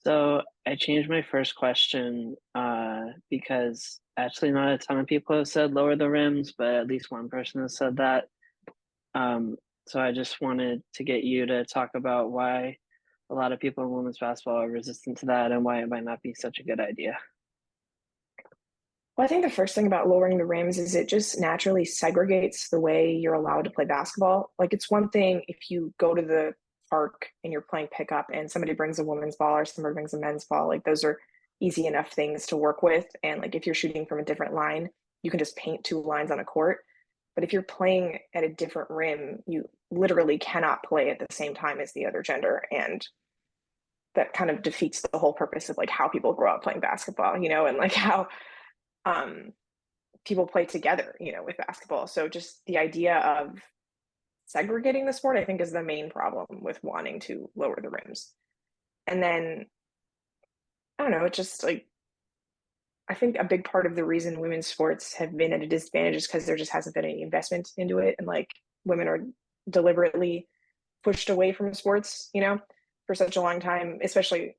So I changed my first question because actually not a ton of people have said lower the rims, but at least one person has said that. Um, so I just wanted to get you to talk about why a lot of people in women's basketball are resistant to that and why it might not be such a good idea. Well, I think the first thing about lowering the rims is it just naturally segregates the way you're allowed to play basketball. Like, it's one thing if you go to the park and you're playing pickup and somebody brings a women's ball or somebody brings a men's ball. Like, those are easy enough things to work with. And like, if you're shooting from a different line, you can just paint two lines on a court. But if you're playing at a different rim, you literally cannot play at the same time as the other gender. And that kind of defeats the whole purpose of like how people grow up playing basketball, and like how um people play together, with basketball. So just the idea of segregating the sport, I think, is the main problem with wanting to lower the rims. And then I don't know, it just like I think a big part of the reason women's sports have been at a disadvantage is because there just hasn't been any investment into it, and like women are deliberately pushed away from sports, for such a long time, especially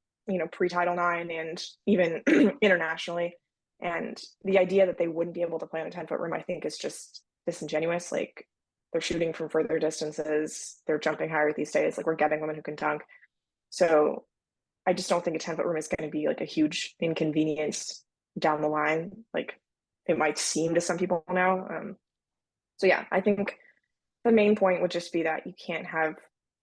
pre-Title IX and even internationally. And the idea that they wouldn't be able to play on a 10-foot rim, I think, is just disingenuous. Like, they're shooting from further distances, they're jumping higher these days. Like, we're getting women who can dunk. So I just don't think a 10-foot rim is going to be like a huge inconvenience down the line. Like, it might seem to some people now. So yeah, I think the main point would just be that you can't have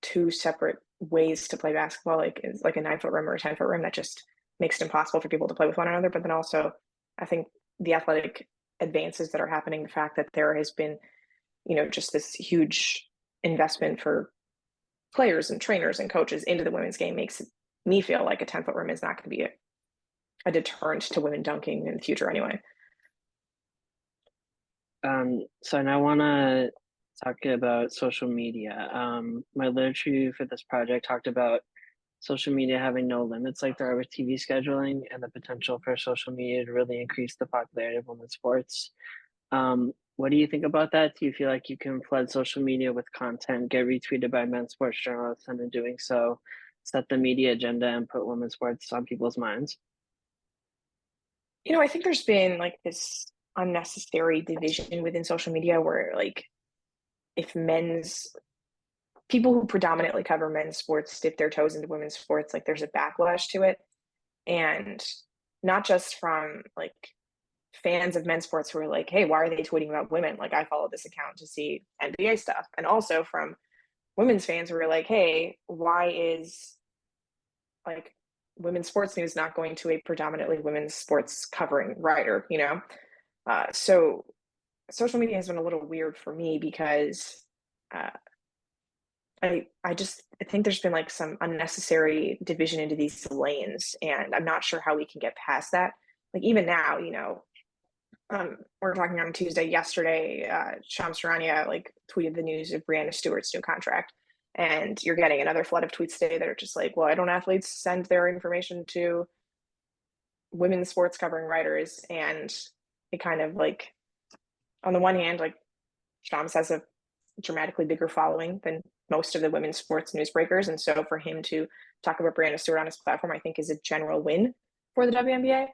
two separate ways to play basketball, like is like a 9-foot rim or a 10-foot rim. That just makes it impossible for people to play with one another. But then also, I think the athletic advances that are happening, the fact that there has been, just this huge investment for players and trainers and coaches into the women's game makes me feel like a 10-foot rim is not going to be a deterrent to women dunking in the future anyway. So I now want to talk about social media. My literature review for this project talked about social media having no limits like there are with TV scheduling and the potential for social media to really increase the popularity of women's sports. What do you think about that? Do you feel like you can flood social media with content, get retweeted by men's sports journalists, and in doing so, set the media agenda and put women's sports on people's minds? I think there's been like this unnecessary division within social media where like if men's people who predominantly cover men's sports dip their toes into women's sports, like there's a backlash to it. And not just from like fans of men's sports who are like, hey, why are they tweeting about women? Like, I follow this account to see NBA stuff. And also from women's fans who are like, hey, why is like women's sports news not going to a predominantly women's sports covering writer, so social media has been a little weird for me because uh, I think there's been like some unnecessary division into these lanes, and I'm not sure how we can get past that. Like, even now, we're talking on Tuesday. Yesterday, Shams Charania like tweeted the news of Brianna Stewart's new contract, and you're getting another flood of tweets today that are just like, why don't athletes send their information to women's sports covering writers? And it kind of like, on the one hand, like Shams has a dramatically bigger following than most of the women's sports newsbreakers, and so for him to talk about Brianna Stewart on his platform, I think, is a general win for the WNBA.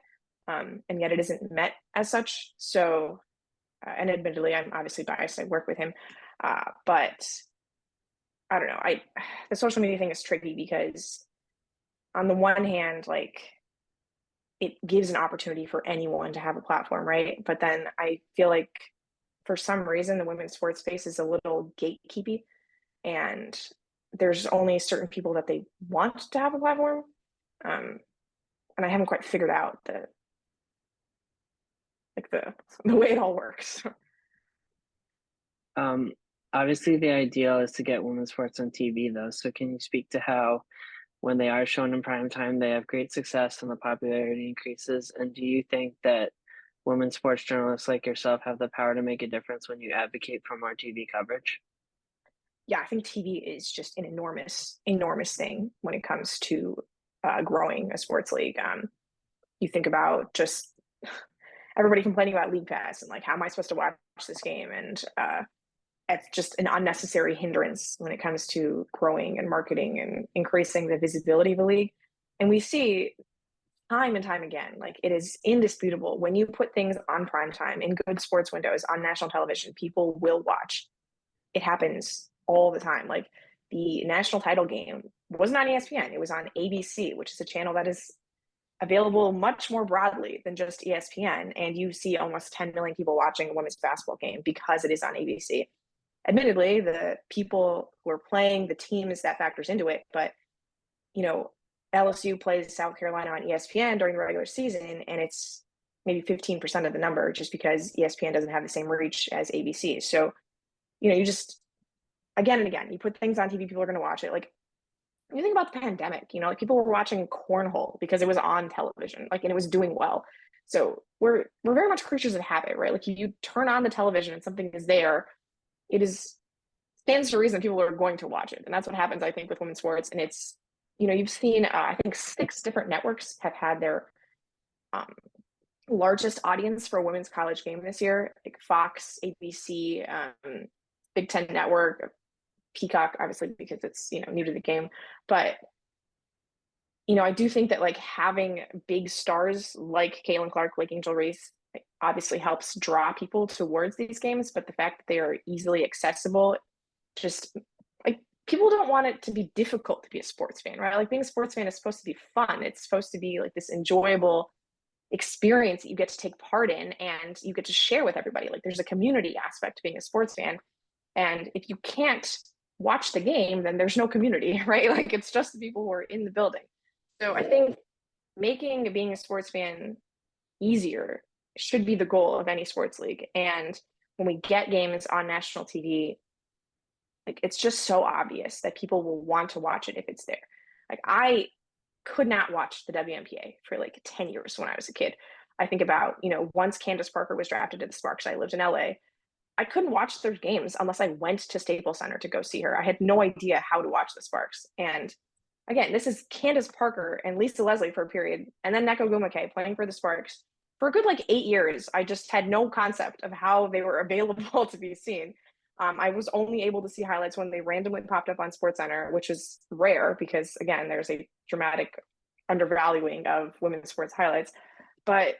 And yet it isn't met as such. So, and admittedly, I'm obviously biased. I work with him, but I don't know. The social media thing is tricky because on the one hand, like it gives an opportunity for anyone to have a platform, right? But then I feel like for some reason the women's sports space is a little gatekeepy, and there's only certain people that they want to have a platform. Um, and I haven't quite figured out the way it all works. Um, Obviously, the ideal is to get women's sports on TV, though. So, can you speak to how, when they are shown in prime time, they have great success and the popularity increases? And do you think that women's sports journalists like yourself have the power to make a difference when you advocate for more TV coverage? Yeah, I think TV is just an enormous thing when it comes to growing a sports league. You think about just everybody complaining about League Pass and like, how am I supposed to watch this game? And it's just an unnecessary hindrance when it comes to growing and marketing and increasing the visibility of the league. And we see time and time again, like it is indisputable. When you put things on prime time in good sports windows on national television, people will watch. It happens all the time. Like the national title game wasn't on ESPN, it was on ABC, which is a channel that is available much more broadly than just ESPN. And you see almost 10 million people watching a women's basketball game because it is on ABC. Admittedly, the people who are playing, the teams, that factors into it. But, you know, LSU plays South Carolina on ESPN during the regular season, and it's maybe 15% of the number just because ESPN doesn't have the same reach as ABC. So, you just, again and again, you put things on TV, people are going to watch it. Like, you think about the pandemic, like people were watching cornhole because it was on television, like, and it was doing well. So we're very much creatures of habit, right? Like you turn on the television and something is there, it is stands to reason people are going to watch it, and that's what happens, I think, with women's sports. And it's, you've seen, I think 6 different networks have had their um, largest audience for a women's college game this year, like Fox, ABC, Big Ten Network, Peacock, obviously because it's new to the game. But I do think that like having big stars like Caitlin Clark, like Angel Reese, obviously helps draw people towards these games. But the fact that they are easily accessible, just like people don't want it to be difficult to be a sports fan, right? Like being a sports fan is supposed to be fun. It's supposed to be like this enjoyable experience that you get to take part in and you get to share with everybody. Like there's a community aspect to being a sports fan. And if you can't watch the game, then there's no community, right? Like it's just the people who are in the building. So I think making being a sports fan easier should be the goal of any sports league. And when we get games on national TV, like it's just so obvious that people will want to watch it if it's there. Like I could not watch the WNBA for like 10 years when I was a kid. I think about, once Candace Parker was drafted to the Sparks, I lived in LA. I couldn't watch their games unless I went to Staples Center to go see her. I had no idea how to watch the Sparks. And again, this is Candace Parker and Lisa Leslie for a period, and then Neko Gumake playing for the Sparks. For a good like 8 years, I just had no concept of how they were available to be seen. I was only able to see highlights when they randomly popped up on SportsCenter, which is rare because, again, there's a dramatic undervaluing of women's sports highlights. But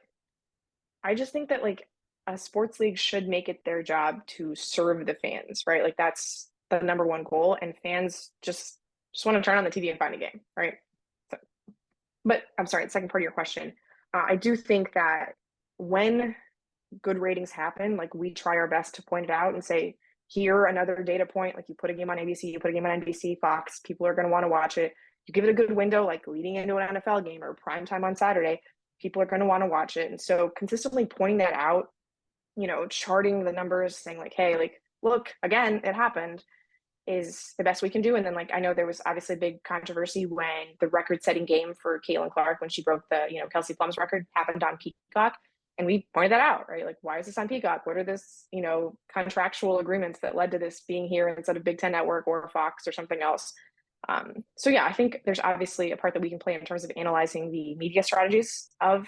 I just think that like a sports league should make it their job to serve the fans, right? Like that's the number one goal, and fans just want to turn on the TV and find a game, right? So, but I'm sorry, the second part of your question, I do think that when good ratings happen, like we try our best to point it out and say, here another data point. Like you put a game on ABC, you put a game on NBC, Fox, people are going to want to watch it. You give it a good window, like leading into an NFL game or prime time on Saturday, people are going to want to watch it. And so consistently pointing that out, charting the numbers, saying like, hey, like, look, again, it happened, is the best we can do. And then like I know there was obviously a big controversy when the record-setting game for Caitlin Clark, when she broke the Kelsey Plum's record, happened on Peacock. And we pointed that out, right? Like, why is this on Peacock? What are this, contractual agreements that led to this being here instead of Big Ten Network or Fox or something else? So yeah, I think there's obviously a part that we can play in terms of analyzing the media strategies of,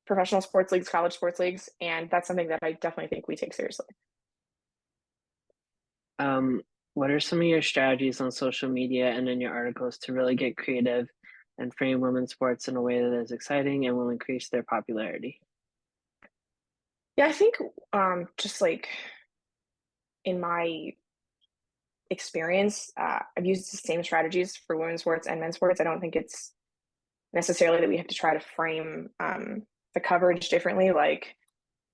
professional sports leagues, college sports leagues, and that's something that I definitely think we take seriously. What are some of your strategies on social media and in your articles to really get creative and frame women's sports in a way that is exciting and will increase their popularity? Yeah, I think just like in my experience, I've used the same strategies for women's sports and men's sports. I don't think it's necessarily that we have to try to frame the coverage differently. Like,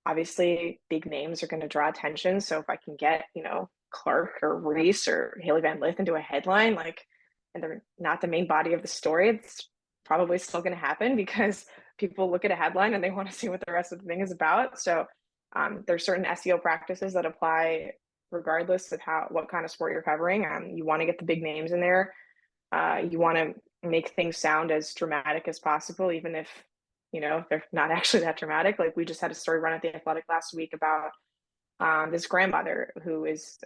obviously, big names are going to draw attention. So if I can get, Clark or Reese or Haley Van Lith into a headline, like, and they're not the main body of the story, it's probably still going to happen because people look at a headline and they want to see what the rest of the thing is about. So there's certain SEO practices that apply regardless of what kind of sport you're covering. You want to get the big names in there. You want to make things sound as dramatic as possible, even if they're not actually that dramatic. Like we just had a story run at The Athletic last week about this grandmother who is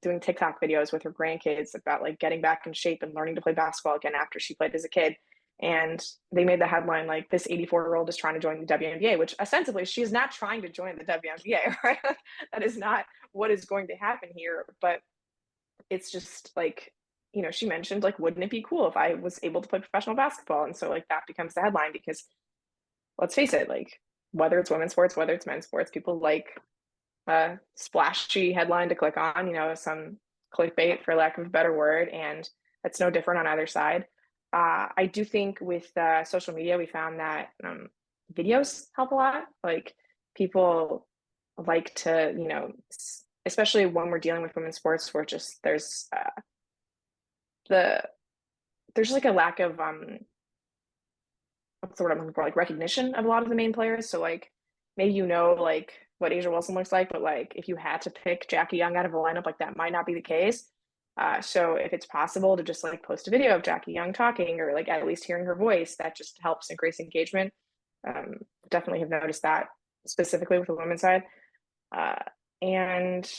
doing TikTok videos with her grandkids about like getting back in shape and learning to play basketball again after she played as a kid. And they made the headline like, this 84-year-old is trying to join the WNBA, which ostensibly she is not trying to join the WNBA, right? That is not what is going to happen here. But it's just like she mentioned like, wouldn't it be cool if I was able to play professional basketball? And so like that becomes the headline because let's face it, like whether it's women's sports, whether it's men's sports, people like a splashy headline to click on, some clickbait for lack of a better word, and it's no different on either side. I do think with social media, we found that videos help a lot. Like people like to, especially when we're dealing with women's sports, where just the there's like a lack of what's the word I'm looking for? Like recognition of a lot of the main players. So like maybe like what Asia Wilson looks like, but like if you had to pick Jackie Young out of a lineup, like that might not be the case. So if it's possible to just like post a video of Jackie Young talking or like at least hearing her voice, that just helps increase engagement. Definitely have noticed that specifically with the women's side. And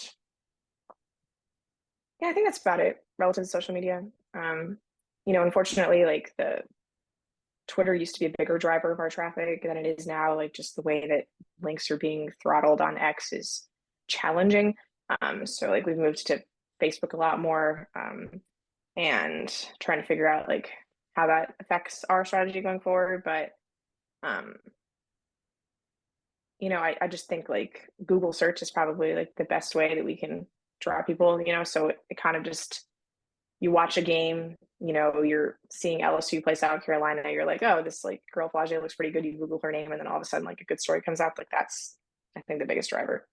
yeah, I think that's about it relative to social media. Unfortunately, like the Twitter used to be a bigger driver of our traffic than it is now. Like just the way that links are being throttled on X is challenging. So like we've moved to Facebook a lot more, and trying to figure out like how that affects our strategy going forward. But um, I just think like Google search is probably like the best way that we can draw people, so it kind of just you watch a game, you're seeing LSU play South Carolina, you're like, oh, this like girl Flage looks pretty good. You Google her name, and then all of a sudden, like a good story comes out. Like that's, I think, the biggest driver.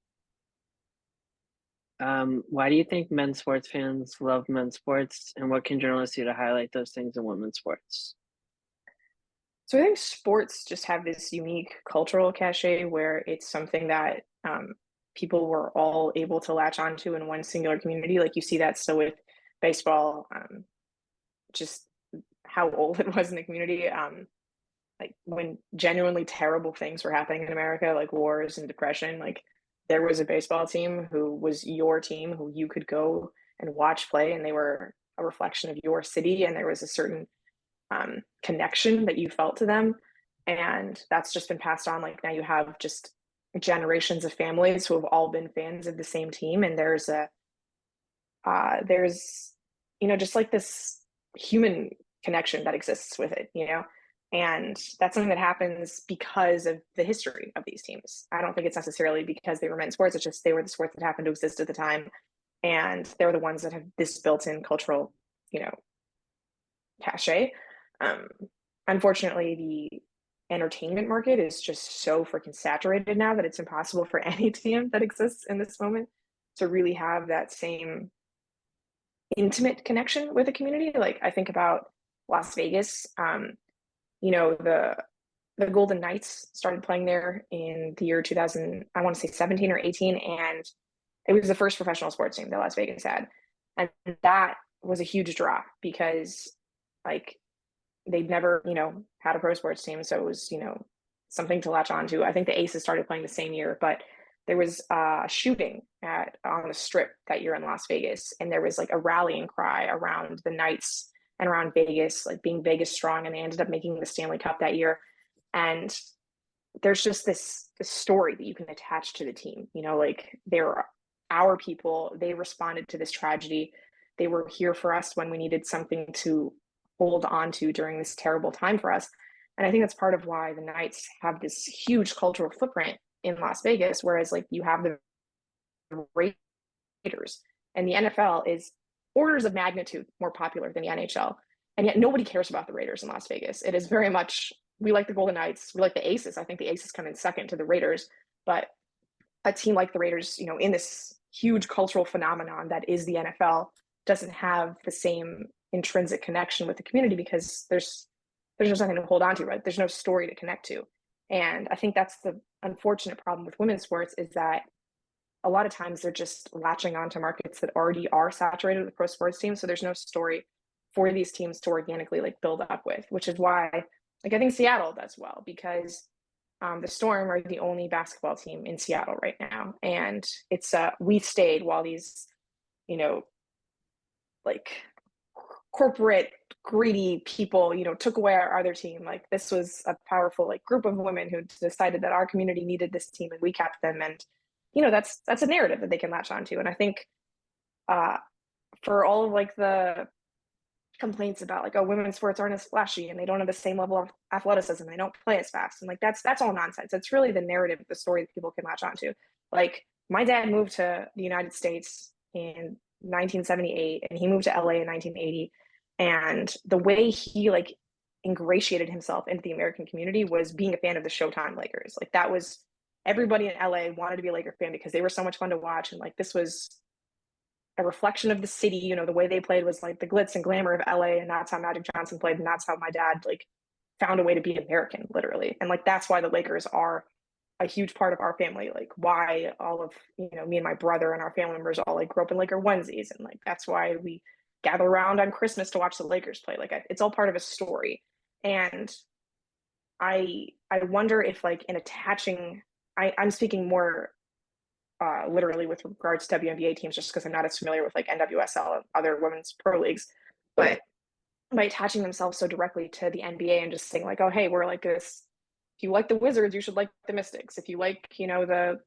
Why do you think men's sports fans love men's sports, and what can journalists do to highlight those things in women's sports? So I think sports just have this unique cultural cachet where it's something that people were all able to latch onto in one singular community. Like you see that still with baseball, just how old it was in the community. Like when genuinely terrible things were happening in America, like wars and depression, like there was a baseball team who was your team who you could go and watch play, and they were a reflection of your city, and there was a certain connection that you felt to them, and that's just been passed on. Like now you have just generations of families who have all been fans of the same team, and there's just like this human connection that exists with it, and that's something that happens because of the history of these teams. I don't think it's necessarily because they were men's sports. It's just they were the sports that happened to exist at the time, and they're the ones that have this built-in cultural, cachet. Um, Unfortunately, the entertainment market is just so freaking saturated now that it's impossible for any team that exists in this moment to really have that same intimate connection with a community. Like I think about Las Vegas. The Golden Knights started playing there in the year 2000, I want to say 17 or 18, and it was the first professional sports team that Las Vegas had. And that was a huge draw because like they'd never, had a pro sports team. So it was, something to latch on to. I think the Aces started playing the same year, but there was a shooting on the strip that year in Las Vegas. And there was like a rallying cry around the Knights and around Vegas, like being Vegas strong. And they ended up making the Stanley Cup that year. And there's just this story that you can attach to the team. Like they're our people. They responded to this tragedy. They were here for us when we needed something to hold on to during this terrible time for us. And I think that's part of why the Knights have this huge cultural footprint in Las Vegas, whereas like you have the Raiders, and the NFL is orders of magnitude more popular than the NHL. And yet nobody cares about the Raiders in Las Vegas. It is very much, we like the Golden Knights, we like the Aces. I think the Aces come in second to the Raiders, but a team like the Raiders, in this huge cultural phenomenon that is the NFL, doesn't have the same intrinsic connection with the community because there's just nothing to hold on to, right? There's no story to connect to. And I think that's the unfortunate problem with women's sports is that a lot of times they're just latching onto markets that already are saturated with pro sports teams. So there's no story for these teams to organically like build up with, which is why like I think Seattle does well because the Storm are the only basketball team in Seattle right now. And it's we've stayed while these, like corporate greedy people, took away our other team. Like this was a powerful like group of women who decided that our community needed this team and we kept them. And that's a narrative that they can latch onto. And I think for all of like the complaints about like, oh, women's sports aren't as flashy and they don't have the same level of athleticism, they don't play as fast, and like that's all nonsense. It's really the narrative, the story that people can latch onto. Like my dad moved to the United States in 1978 and he moved to LA in 1980, and the way he like ingratiated himself into the American community was being a fan of the Showtime Lakers. Like that was, everybody in LA wanted to be a Laker fan because they were so much fun to watch, and like this was a reflection of the city. You know, the way they played was like the glitz and glamour of LA, and that's how Magic Johnson played, and that's how my dad like found a way to be American, literally. And like that's why the Lakers are a huge part of our family. Like why all of, you know, me and my brother and our family members all like grew up in Laker onesies, and like that's why we gather around on Christmas to watch the Lakers play. Like it's all part of a story. And I wonder if like in attaching, I'm speaking more literally with regards to WNBA teams, just because I'm not as familiar with like NWSL and other women's pro leagues. But by attaching themselves so directly to the NBA and just saying like, oh, hey, we're like this. If you like the Wizards, you should like the Mystics. If you like, you know, the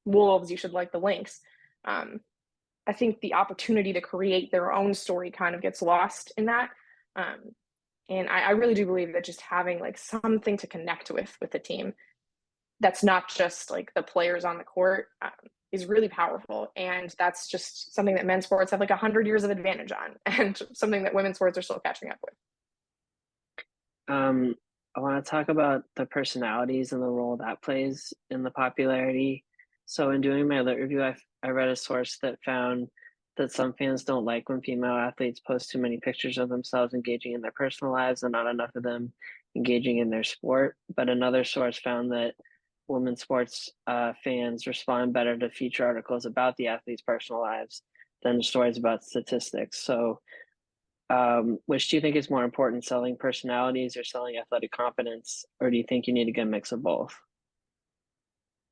Wolves, you should like the Lynx. Um, I think the opportunity to create their own story kind of gets lost in that. Um, and I really do believe that just having like something to connect with the team that's not just like the players on the court is really powerful. And that's just something that men's sports have like 100 years of advantage on, and something that women's sports are still catching up with. Um, I want to talk about the personalities and the role that plays in the popularity. So, in doing my lit review, I read a source that found that some fans don't like when female athletes post too many pictures of themselves engaging in their personal lives and not enough of them engaging in their sport. But another source found that women's sports fans respond better to feature articles about the athletes' personal lives than stories about statistics. So, which do you think is more important, selling personalities or selling athletic competence, or do you think you need a good mix of both?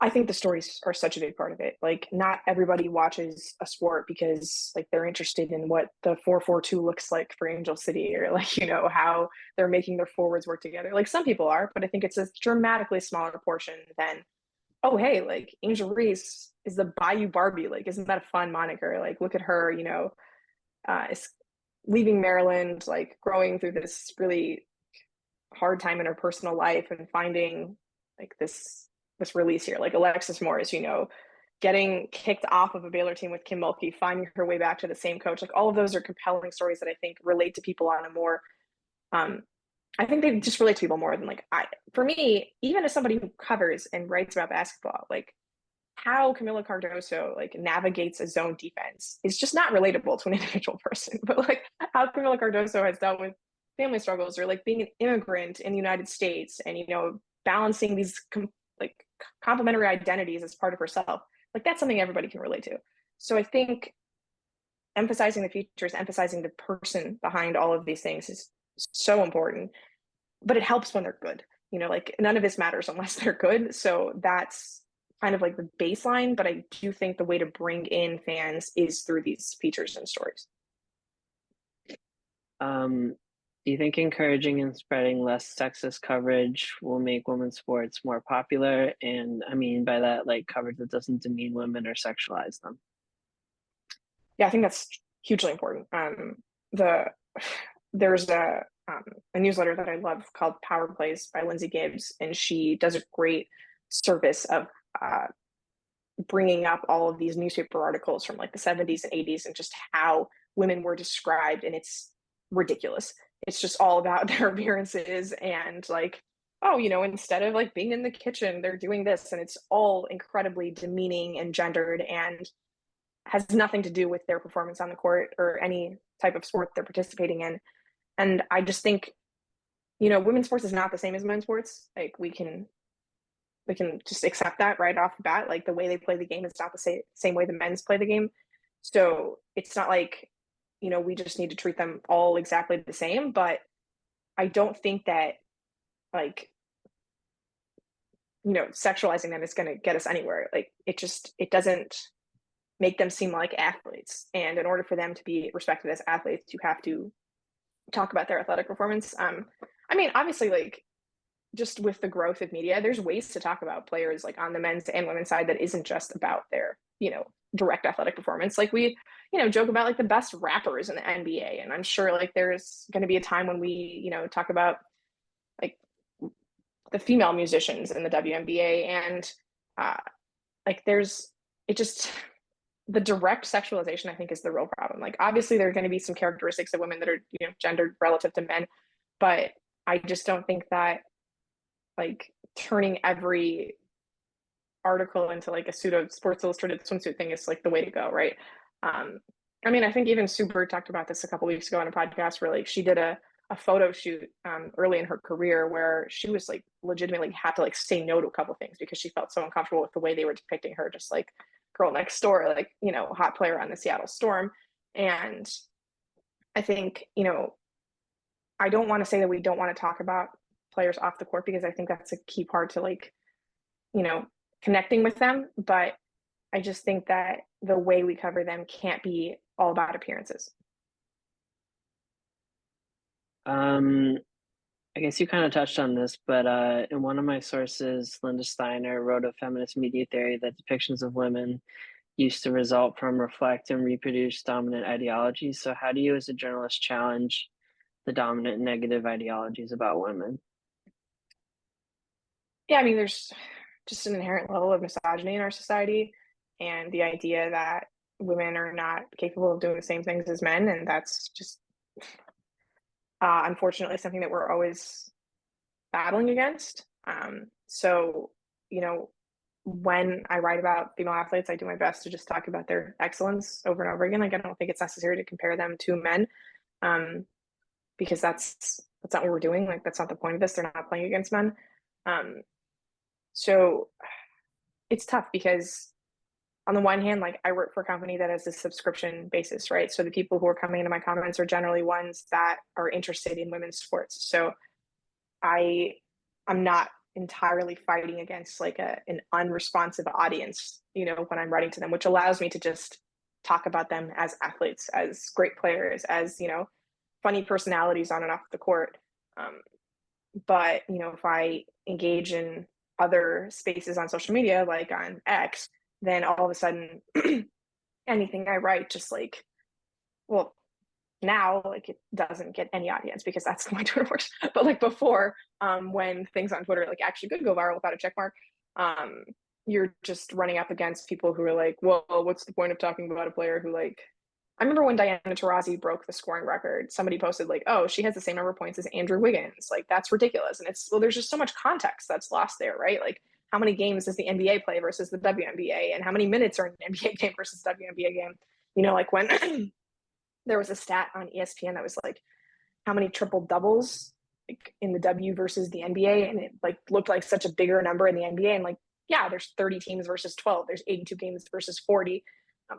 I think the stories are such a big part of it. Like, not everybody watches a sport because like they're interested in what the 4-4-2 looks like for Angel City, or like, you know, how they're making their forwards work together. Like some people are, but I think it's a dramatically smaller portion than, oh, hey, like Angel Reese is the Bayou Barbie. Like, isn't that a fun moniker? Like, look at her, you know, is leaving Maryland, like growing through this really hard time in her personal life and finding like this release here. Like Alexis Morris, you know, getting kicked off of a Baylor team with Kim Mulkey, finding her way back to the same coach. Like all of those are compelling stories that I think relate to people on a more um I think they just relate to people more than like for me, even as somebody who covers and writes about basketball, like how Camila Cardoso like navigates a zone defense is just not relatable to an individual person. But like how Camila Cardoso has dealt with family struggles, or like being an immigrant in the United States, and you know balancing these like complementary identities as part of herself, like that's something everybody can relate to. So I think emphasizing the features, emphasizing the person behind all of these things is so important. But it helps when they're good. You know, like none of this matters unless they're good. So that's kind of like the baseline. But I do think the way to bring in fans is through these features and stories. Um, do you think encouraging and spreading less sexist coverage will make women's sports more popular? And I mean by that, like coverage that doesn't demean women or sexualize them. Yeah, I think that's hugely important. The there's a newsletter that I love called Power Plays by Lindsay Gibbs, and she does a great service of uh, bringing up all of these newspaper articles from like the 70s and 80s and just how women were described, and it's ridiculous. It's just all about their appearances and like, oh, you know, instead of like being in the kitchen, they're doing this, and it's all incredibly demeaning and gendered and has nothing to do with their performance on the court or any type of sport they're participating in. And I just think, you know, women's sports is not the same as men's sports. Like we can just accept that right off the bat. Like the way they play the game is not the same way the men's play the game. So it's not like, you know, we just need to treat them all exactly the same. But I don't think that like, you know, sexualizing them is going to get us anywhere. Like it doesn't make them seem like athletes. And in order for them to be respected as athletes, you have to talk about their athletic performance. I mean, obviously, like just with the growth of media, there's ways to talk about players like on the men's and women's side that isn't just about their, you know, direct athletic performance. Like we, joke about like the best rappers in the NBA. And I'm sure like there's going to be a time when we, talk about like the female musicians in the WNBA. And uh, like there's, it just, the direct sexualization, I think, is the real problem. Like, obviously, there are going to be some characteristics of women that are, gendered relative to men, but I just don't think that like turning every article into like a pseudo Sports Illustrated swimsuit thing is like the way to go, right? Um, I mean, I think even Super talked about this a couple weeks ago on a podcast where like she did a photo shoot early in her career where she was like legitimately had to like say no to a couple things because she felt so uncomfortable with the way they were depicting her, just like girl next door, like hot player on the Seattle Storm. And I think I don't want to say that we don't want to talk about players off the court because I think that's a key part to like you know connecting with them, but I just think that the way we cover them can't be all about appearances. Um, I guess you kind of touched on this, but in one of my sources, Linda Steiner wrote a feminist media theory that depictions of women used to result from reflect and reproduce dominant ideologies. So, how do you, as a journalist, challenge the dominant negative ideologies about women? Yeah, I mean, there's just an inherent level of misogyny in our society, and the idea that women are not capable of doing the same things as men, and that's just unfortunately something that we're always battling against. So, you know, when I write about female athletes, I do my best to just talk about their excellence over and over again. Like, I don't think it's necessary to compare them to men, um, because that's not what we're doing. Like, that's not the point of this. They're not playing against men. Um, so it's tough because on the one hand, like I work for a company that has a subscription basis, right? So the people who are coming into my comments are generally ones that are interested in women's sports. So I I'm not entirely fighting against like an unresponsive audience, when I'm writing to them, which allows me to just talk about them as athletes, as great players, as, funny personalities on and off the court. Um, but, if I engage in other spaces on social media, like on X, then all of a sudden anything I write just like, well, now like it doesn't get any audience because that's the way Twitter works. But like before, when things on Twitter like actually could go viral without a check mark, um, you're just running up against people who are like, well, what's the point of talking about a player who like I remember when Diana Taurasi broke the scoring record, somebody posted like, oh, she has the same number of points as Andrew Wiggins. Like that's ridiculous. And it's well, there's just so much context that's lost there, right? Like how many games does the NBA play versus the WNBA, and how many minutes are in an NBA game versus WNBA game? Like when there was a stat on ESPN that was like how many triple doubles like in the W versus the NBA, and it like looked like such a bigger number in the NBA. And like, yeah, there's 30 teams versus 12. There's 82 games versus 40.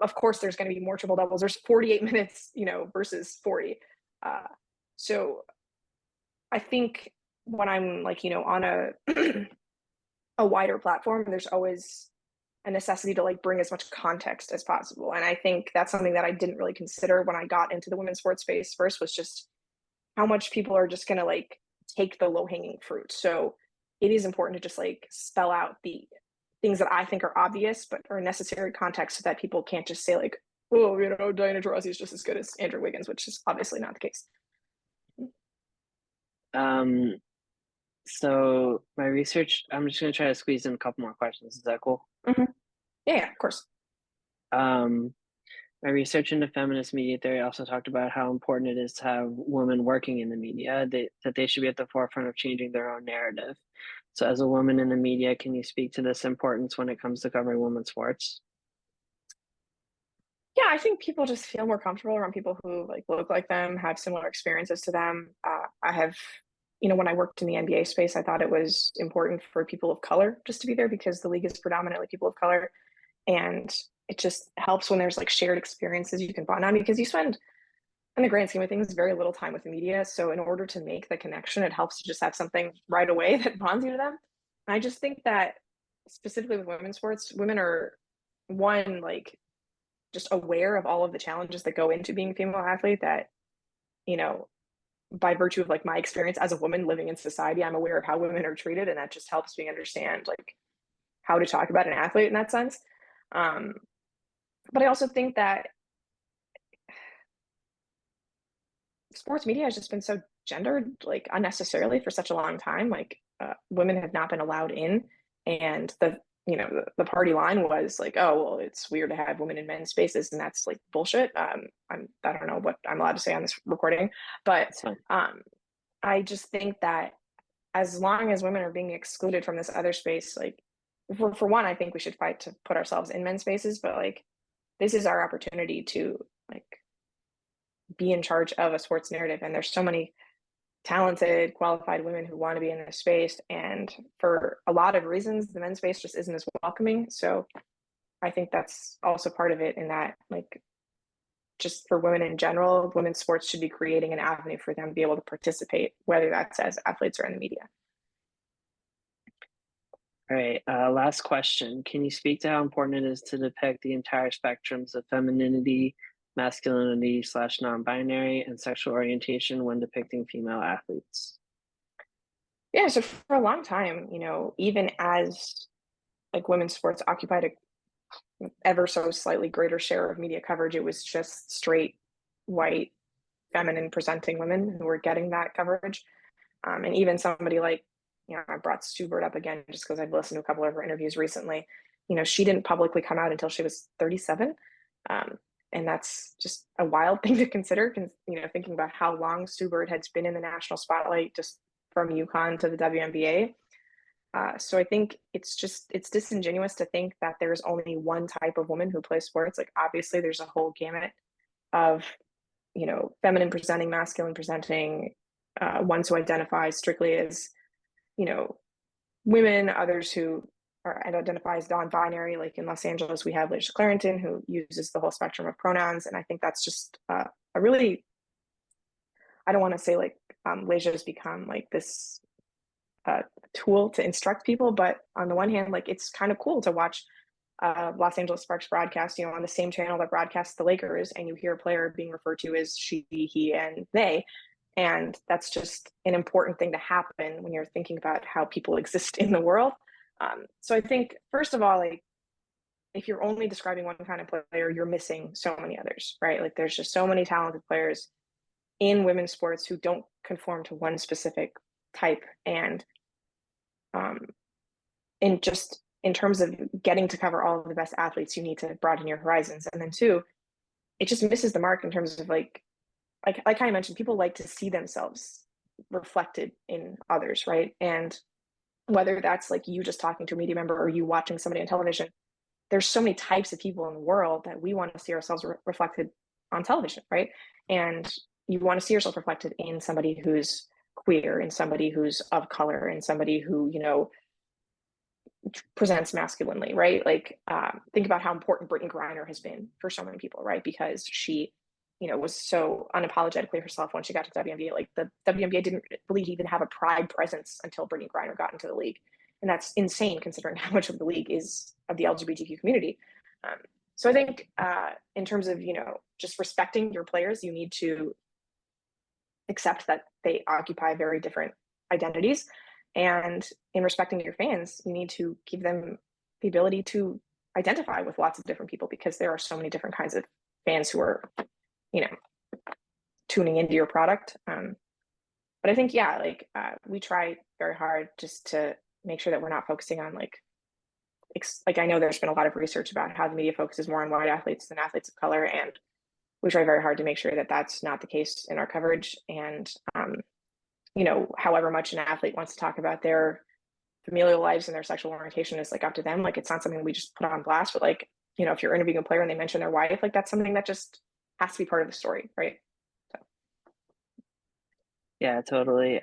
Of course, there's going to be more triple doubles. There's 48 minutes, versus 40. Uh, so I think when I'm like, on a a wider platform, there's always a necessity to like bring as much context as possible. And I think that's something that I didn't really consider when I got into the women's sports space first, was just how much people are just going to like take the low hanging fruit. So it is important to just like spell out the things that I think are obvious but are necessary context so that people can't just say like, oh, Diana Taurasi is just as good as Andrew Wiggins, which is obviously not the case. Um, so my research, I'm just going to try to squeeze in a couple more questions. Is that cool? Mm-hmm. Yeah, of course. Um, my research into feminist media theory also talked about how important it is to have women working in the media, that they should be at the forefront of changing their own narrative. So, as a woman in the media, can you speak to this importance when it comes to covering women's sports? Yeah, I think people just feel more comfortable around people who like look like them, have similar experiences to them. I have, when I worked in the NBA space, I thought it was important for people of color just to be there because the league is predominantly people of color, and it just helps when there's like shared experiences you can bond on because you spend, in the grand scheme of things, very little time with the media. So in order to make the connection, it helps to just have something right away that bonds you to them. And I just think that specifically with women's sports, women are one like just aware of all of the challenges that go into being a female athlete that, you know, by virtue of like my experience as a woman living in society, I'm aware of how women are treated. And that just helps me understand like how to talk about an athlete in that sense. Um, but I also think that sports media has just been so gendered, like unnecessarily for such a long time. Like women have not been allowed in, and the party line was like, oh well, it's weird to have women in men's spaces, and that's like bullshit. I don't know what I'm allowed to say on this recording, but It's fine. I just think that as long as women are being excluded from this other space, like for one, I think we should fight to put ourselves in men's spaces, but like this is our opportunity to like be in charge of a sports narrative. And there's so many talented, qualified women who want to be in this space. And for a lot of reasons, the men's space just isn't as welcoming. So I think that's also part of it in that, like, just for women in general, women's sports should be creating an avenue for them to be able to participate, whether that's as athletes or in the media. All right, last question. Can you speak to how important it is to depict the entire spectrums of femininity, masculinity slash non-binary, and sexual orientation when depicting female athletes? Yeah, so for a long time, even as like women's sports occupied a ever so slightly greater share of media coverage, it was just straight white feminine presenting women who were getting that coverage. And even somebody like, I brought Sue Bird up again just because I've listened to a couple of her interviews recently. She didn't publicly come out until she was 37. Um, and that's just a wild thing to consider, thinking about how long Sue Bird has been in the national spotlight just from UConn to the WNBA. So I think it's disingenuous to think that there's only one type of woman who plays sports. Like obviously there's a whole gamut of feminine presenting, masculine presenting, ones who identify strictly as, you know, women, others who are identify as non-binary. Like in Los Angeles, we have Laisha Clarington, who uses the whole spectrum of pronouns, and I think that's just a really, I don't want to say like Laisha has become like this tool to instruct people, but on the one hand, like it's kind of cool to watch Los Angeles Sparks broadcast, on the same channel that broadcasts the Lakers, and you hear a player being referred to as she, he, and they. And that's just an important thing to happen when you're thinking about how people exist in the world. So I think, first of all, like if you're only describing one kind of player, you're missing so many others, right? Like there's just so many talented players in women's sports who don't conform to one specific type. And um, just in terms of getting to cover all of the best athletes, you need to broaden your horizons. And then two, it just misses the mark in terms of like I mentioned, people like to see themselves reflected in others, right? And whether that's like you just talking to a media member or you watching somebody on television, there's so many types of people in the world that we want to see ourselves reflected on television, right? And you want to see yourself reflected in somebody who's queer, in somebody who's of color, in somebody who, presents masculinely, right? Like, think about how important Brittany Griner has been for so many people, right? Because she, was so unapologetically herself when she got to WNBA. Like the WNBA didn't really even have a pride presence until Brittany Griner got into the league, and that's insane considering how much of the league is of the LGBTQ community. So I think, in terms of just respecting your players, you need to accept that they occupy very different identities. And in respecting your fans, you need to give them the ability to identify with lots of different people because there are so many different kinds of fans who are, you know, tuning into your product. But I think, yeah, like we try very hard just to make sure that we're not focusing on like I know there's been a lot of research about how the media focuses more on white athletes than athletes of color, and we try very hard to make sure that that's not the case in our coverage. And however much an athlete wants to talk about their familial lives and their sexual orientation is like up to them. Like it's not something we just put on blast, but like, if you're interviewing a player and they mention their wife, like that's something that just has to be part of the story, right? So Yeah, totally.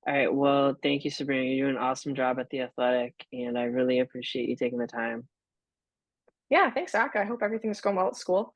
All right, well, thank you, Sabrina. You do an awesome job at The Athletic, and I really appreciate you taking the time. yeah, thanks, Zach. I hope everything's going well at school.